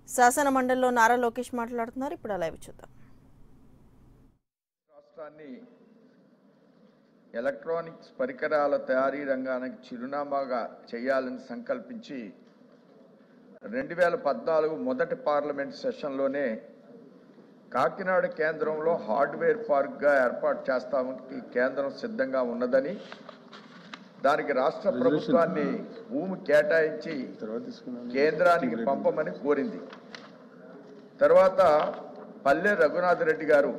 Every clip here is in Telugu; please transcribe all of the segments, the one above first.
శాసన మండలిలో నారా లోకేష్ మాట్లాడుతున్నారు. ఇప్పుడు లైవ్ చూద్దాం. రాష్ట్రాన్ని ఎలక్ట్రానిక్స్ పరికరాల తయారీ రంగానికి చిరునామాగా చేయాలని సంకల్పించి 2014 మొదటి పార్లమెంట్ సెషన్లోనే కాకినాడ కేంద్రంలో హార్డ్వేర్ పార్క్గా ఏర్పాటు చేస్తామని కేంద్రం సిద్ధంగా ఉన్నదని, దానికి రాష్ట్ర ప్రభుత్వాన్ని భూమి కేటాయించి కేంద్రానికి పంపమని కోరింది. తర్వాత పల్లె రఘునాథ్ రెడ్డి గారు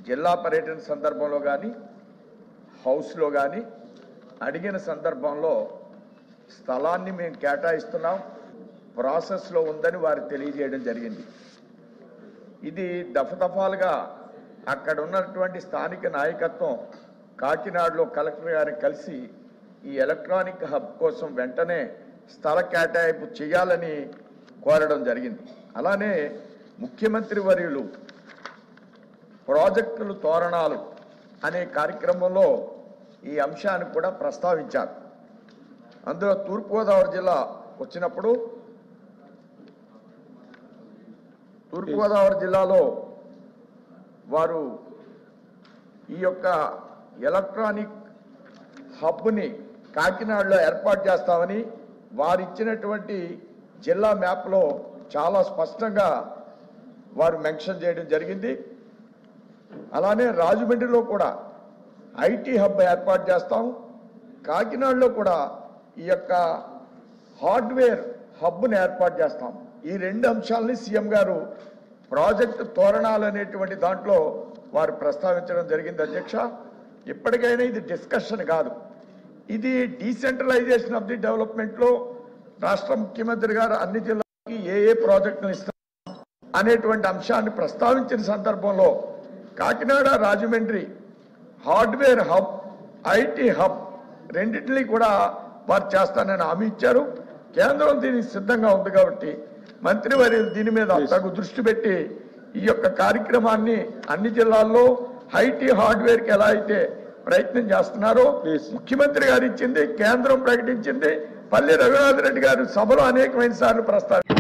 జిల్లా పర్యటన సందర్భంలో కానీ హౌస్లో కానీ అడిగిన సందర్భంలో స్థలాన్ని మేము కేటాయిస్తున్నాం, ప్రాసెస్లో ఉందని వారు తెలియజేయడం జరిగింది. ఇది దఫదఫాలుగా అక్కడ ఉన్నటువంటి స్థానిక నాయకత్వం కాకినాడలో కలెక్టర్ గారిని కలిసి ఈ ఎలక్ట్రానిక్ హబ్ కోసం వెంటనే స్థల కేటాయింపు చేయాలని కోరడం జరిగింది. అలానే ముఖ్యమంత్రి వర్యులు ప్రాజెక్టులు తోరణాలు అనే కార్యక్రమంలో ఈ అంశాన్ని కూడా ప్రస్తావించారు. అందులో తూర్పుగోదావరి జిల్లా వచ్చినప్పుడు తూర్పుగోదావరి జిల్లాలో వారు ఈ యొక్క ఎలక్ట్రానిక్ హబ్ని కాకినాడలో ఏర్పాటు చేస్తామని వారు ఇచ్చినటువంటి జిల్లా మ్యాప్లో చాలా స్పష్టంగా వారు మెన్షన్ చేయడం జరిగింది. అలానే రాజమండ్రిలో కూడా ఐటీ హబ్ ఏర్పాటు చేస్తాం, కాకినాడలో కూడా ఈ యొక్క హార్డ్వేర్ హబ్ని ఏర్పాటు చేస్తాం. ఈ రెండు అంశాలని సీఎం గారు ప్రాజెక్టు తోరణాలు అనేటువంటి దాంట్లో వారు ప్రస్తావించడం జరిగింది. అధ్యక్ష, ఇప్పటికైనా ఇది డిస్కషన్ కాదు, ఇది డీసెంట్రలైజేషన్ ఆఫ్ ది డెవలప్మెంట్లో రాష్ట్ర ముఖ్యమంత్రి గారు అన్ని జిల్లాలకి ఏ ప్రాజెక్టులు ఇస్తారు అనేటువంటి అంశాన్ని ప్రస్తావించిన సందర్భంలో Kakinada Rajahmundry hardware hub, IT hub రెండింటినీ కూడా వారు చేస్తానని హామీ ఇచ్చారు. కేంద్రం దీనికి సిద్ధంగా ఉంది కాబట్టి మంత్రివర్యులు దీని మీద తగు దృష్టి పెట్టి ఈ యొక్క కార్యక్రమాన్ని అన్ని జిల్లాల్లో ఐటీ హార్డ్వేర్కి ఎలా అయితే ప్రయత్నం చేస్తున్నారో ముఖ్యమంత్రి గారు ఇచ్చింది, కేంద్రం ప్రకటించింది, పల్లె రఘునాథ్ రెడ్డి గారు సభలో అనేకమైన సార్లు ప్రస్తావించారు.